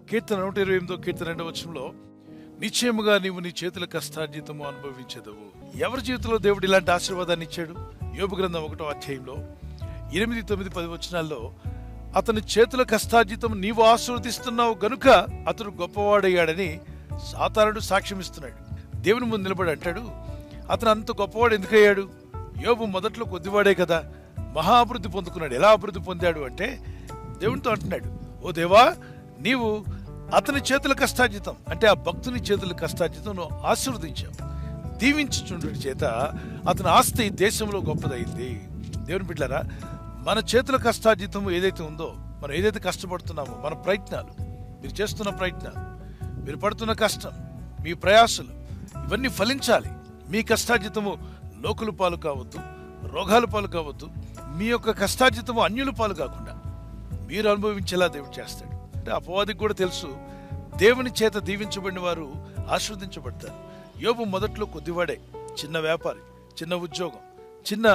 కీర్తన 128 కీర్తన 2వ వచనంలో నిశ్చయముగా నీవు నీ చేతుల కష్టార్జితము అనుభవించదవు. ఎవరి జీవితంలో దేవుడు ఇలాంటి ఆశీర్వాదాన్ని ఇచ్చాడు? యోబు గ్రంథం 1వ అధ్యాయంలో 8, 9, 10 వచనాల్లో అతని చేతుల కష్టార్జితం నీవు ఆశీర్వదిస్తున్నావు గనుక అతడు గొప్పవాడయ్యాడని సాతానుడు సాక్ష్యం ఇస్తున్నాడు. దేవుని ముందు నిలబడి అంటాడు, అతను అంత గొప్పవాడు ఎందుకయ్యాడు? యోబు మొదట్లో కొద్దివాడే కదా, మహా అభివృద్ధి పొందుకున్నాడు. ఎలా అభివృద్ధి పొందాడు అంటే దేవునితో అంటున్నాడు, ఓ దేవా, నీవు అతని చేతుల కష్టార్జితం అంటే ఆ భక్తుని చేతుల కష్టార్జితం నువ్వు ఆశీర్వదించావు. దీవించుచుండు చేత అతని ఆస్తి దేశంలో గొప్పదైంది. దేవుని బిడ్డలారా, మన చేతుల కష్టార్జితం ఏదైతే ఉందో, మనం ఏదైతే కష్టపడుతున్నామో, మన ప్రయత్నాలు, మీరు చేస్తున్న ప్రయత్నాలు, మీరు పడుతున్న కష్టం, మీ ప్రయాసలు ఇవన్నీ ఫలించాలి. మీ కష్టార్జితము లోకుల పాలు కావద్దు, రోగాల పాలు కావద్దు. మీ యొక్క కష్టార్జితము అన్యుల పాలు కాకుండా మీరు అనుభవించేలా దేవుడు చేస్తాడు. అంటే అపవాదికి కూడా తెలుసు, దేవుని చేత దీవించబడిన వారు ఆశీర్వదించబడతారు. యోబు మొదట్లో కొద్దివాడే, చిన్న వ్యాపారి, చిన్న ఉద్యోగం, చిన్న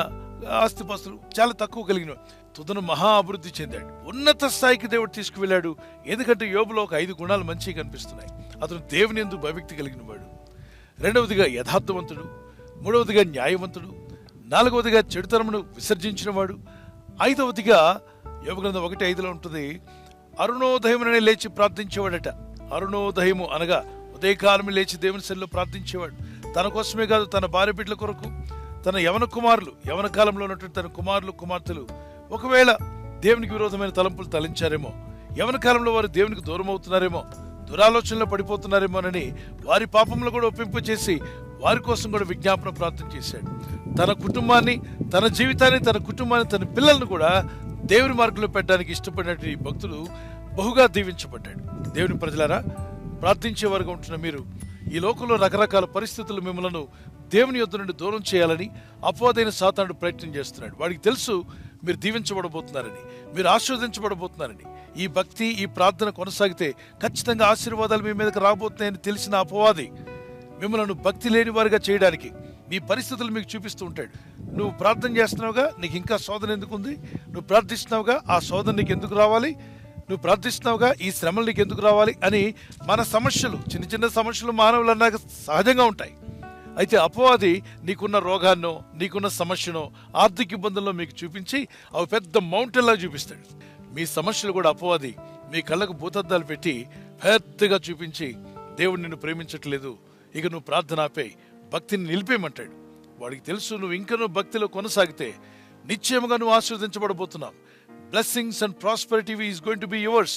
ఆస్తిపాస్తులు చాలా తక్కువ కలిగిన, తుదను మహా అభివృద్ధి చెందాడు. ఉన్నత స్థాయికి దేవుడు తీసుకువెళ్ళాడు. ఎందుకంటే యోబులో ఒక 5 గుణాలు మంచిగా కనిపిస్తున్నాయి. అతను దేవుని యందు భయభక్తి కలిగిన వాడు, 2వదిగా యథార్థవంతుడు, 3వదిగా న్యాయవంతుడు, 4వదిగా చెడుతనమును విసర్జించిన వాడు, 5వదిగా యోబు గ్రంథం 1:5లో ఉంటుంది, అరుణోదయముననే లేచి ప్రార్థించేవాడట. అరుణోదయము అనగా ఉదయకాలము లేచి దేవుని సన్నిధిలో ప్రార్థించేవాడు. తన కోసమే కాదు, తన భార్య బిడ్డల కొరకు, తన యవన కుమారులు, యవన కాలంలో ఉన్నటువంటి తన కుమారులు కుమార్తెలు ఒకవేళ దేవునికి విరోధమైన తలంపులు తలించారేమో, యవన కాలంలో వారు దేవునికి దూరం అవుతున్నారేమో, దురాలోచనలో పడిపోతున్నారేమోనని వారి పాపంలో కూడా ఒప్పింపు చేసి వారి కోసం కూడా విజ్ఞాపన ప్రార్థన చేశాడు. తన కుటుంబాన్ని, తన జీవితాన్ని, తన కుటుంబాన్ని, తన పిల్లలను కూడా దేవుని మార్గంలో పెట్టడానికి ఇష్టపడినటువంటి భక్తుడు బహుగా దీవించబడ్డాడు. దేవుని ప్రజలారా, ప్రార్థించే వారుగా ఉంటున్న మీరు, ఈ లోకంలో రకరకాల పరిస్థితులు మిమ్మల్ని దేవుని యొద్ద నుండి దూరం చేయాలని అపవాదైన సాతానుడు ప్రయత్నం చేస్తున్నాడు. వాడికి తెలుసు మీరు దీవించబడబోతున్నారని, మీరు ఆశీర్వదించబడబోతున్నారని. ఈ భక్తి, ఈ ప్రార్థన కొనసాగితే ఖచ్చితంగా ఆశీర్వాదాలు మీ మీదకి రాబోతున్నాయని తెలిసిన అపవాది మిమ్మల్ని భక్తి లేని వారిగా చేయడానికి మీ పరిస్థితులు మీకు చూపిస్తూ ఉంటాడు. నువ్వు ప్రార్థన చేస్తున్నావుగా, నీకు ఇంకా శోధన ఎందుకు ఉంది? నువ్వు ప్రార్థిస్తున్నావుగా, ఆ శోధన నీకు ఎందుకు రావాలి? నువ్వు ప్రార్థిస్తున్నావుగా, ఈ శ్రమలు నీకు ఎందుకు రావాలి అని మన సమస్యలు, చిన్న చిన్న సమస్యలు మానవులు అన్నాక సహజంగా ఉంటాయి. అయితే అపవాది నీకున్న రోగాన్నో, నీకున్న సమస్యనో, ఆర్థిక ఇబ్బందుల్లో మీకు చూపించి అవి పెద్ద మౌంటైన్లా చూపిస్తాడు. మీ సమస్యలు కూడా అపవాది మీ కళ్ళకు భూతద్దాలు పెట్టి పెద్దగా చూపించి, దేవుడు నిన్ను ప్రేమించట్లేదు, ఇక నువ్వు ప్రార్థన ఆపేయి, భక్తిని నిలిపేయమంటాడు. వాడికి తెలుసు నువ్వు ఇంకా భక్తిలో కొనసాగితే నిశ్చయముగా నువ్వు ఆశీర్వదించబడబోతున్నావు. Blessings and prosperity is going to be yours.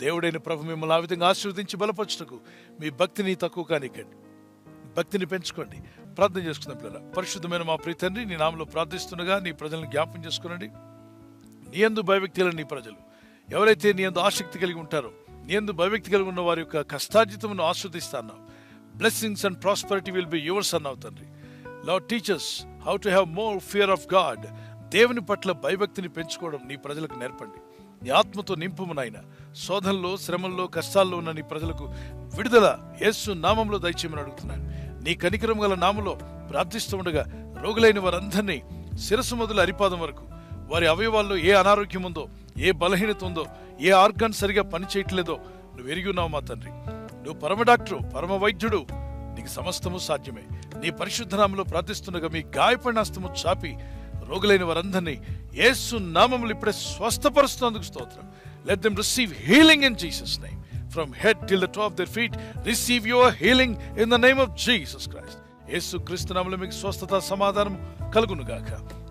దేవుడైన ప్రభు మిమ్మల్ని ఆ విధంగా ఆశీర్వదించి బలపరచుటకు మీ భక్తిని తక్కువ కానికండి, భక్తిని పెంచుకోండి. ప్రార్థన చేసుకుందాం పిల్లల. పరిశుద్ధమైన మా ప్రియ తండ్రి, నీ నామములో ప్రార్థిస్తుండగా నీ ప్రజలను జ్ఞాపకం చేసుకునండి. నీ యందు భయభక్తి కలిగిన నీ ప్రజలు ఎవరైతే నీ యందు ఆసక్తి కలిగి ఉంటారో, నీ యందు భయభక్తి కలిగి ఉన్న వారి యొక్క కష్టార్జితమును ఆస్వాదిస్తున్నావు. Blessings and prosperity will be yours అన్నావు తండ్రి. Lord, teach us how to have more fear of God. దేవుని పట్ల భయభక్తిని పెంచుకోవడం నీ ప్రజలకు నేర్పండి. నీ ఆత్మతో నింపుము నాయన. శోధనలో, శ్రమల్లో, కష్టాల్లో ఉన్న నీ ప్రజలకు విడుదల యేసు నామంలో దయచేయమని అడుగుతున్నాను. నీ కనికరం గల నామములో ప్రార్థిస్తూ ఉండగా రోగులైన వారందరినీ శిరస్సు మొదలు అరిపాదం వరకు, వారి అవయవాల్లో ఏ అనారోగ్యం ఉందో, ఏ బలహీనత ఉందో, ఏ ఆర్గాన్ సరిగా పనిచేయట్లేదో నువ్వు ఎరిగి ఉన్నావు మా తండ్రి. నువ్వు పరమ డాక్టరు, పరమ వైద్యుడు, నీకు సమస్తము సాధ్యమే. నీ పరిశుద్ధ నామములో ప్రార్థిస్తుండగా మీ గాయపడిన హస్తము చాపి రోగులైన వారందరినీ యేసు నామములో ఇప్పుడే స్వస్థపరుస్తున్నందుకు స్తోత్రం. Let them receive healing in Jesus' name. From head till the toe of their feet, receive your healing in the name of Jesus Christ. యేసు క్రీస్తు నామములో మీకు స్వస్థత, సమాధానం కలుగును గాక.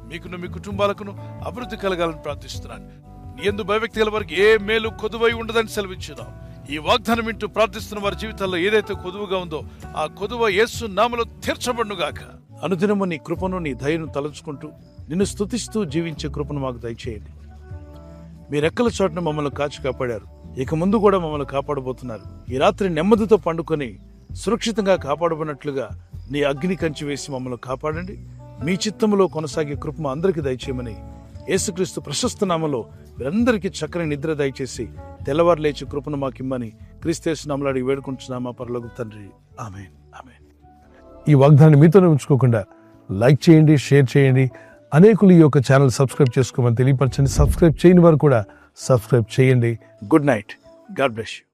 మీకును మీ కుటుంబాలకును అభివృద్ధి కలగాలని ప్రార్థిస్తున్నాను. నీ యందు భయభక్తి గల వారికి ఏ మేలు కొదువై ఉండదని సెలవిచ్చుదాం. ఈ వాగ్దానం వింటూ ప్రార్థిస్తున్న వారి జీవితాల్లో ఏదైతే కొదువుగా ఉందో ఆ కొదువ యేసు నామములో తీర్చబడునుగాక. అనుదినము నీ కృపను, నీ దయను తలుచుకుంటూ నిన్ను స్తుతిస్తూ జీవించే కృపను మాకు దయచేయండి. మీ రెక్కల చోటున మమ్మల్ని కాచి కాపాడారు, ఇక ముందు కూడా మమ్మల్ని కాపాడబోతున్నారు. ఈ రాత్రి నెమ్మదితో పండుకొని సురక్షితంగా కాపాడబడినట్లుగా నీ అగ్ని కంచి వేసి మమ్మల్ని కాపాడండి. మీ చిత్తములో కొనసాగే కృప మా అందరికీ దయచేయమని యేసుక్రీస్తు ప్రశస్త నామములో మీరందరికీ చక్కని నిద్ర దయచేసి తెల్లవారు లేచి కృపను మాకిమ్మని క్రీస్తు నామములో అడిగి వేడుకుంటున్నామా పరలోకపు తండ్రి. ఆమేన్, ఆమేన్. ఈ వాగ్దానాన్ని మీతోనే ఉంచుకోకుండా లైక్ చేయండి, షేర్ చేయండి. అనేకులు ఈ యొక్క ఛానల్ సబ్స్క్రైబ్ చేసుకోమని తెలియపరచండి. సబ్స్క్రైబ్ చేయని వారు కూడా సబ్స్క్రైబ్ చేయండి. Good night. God bless you.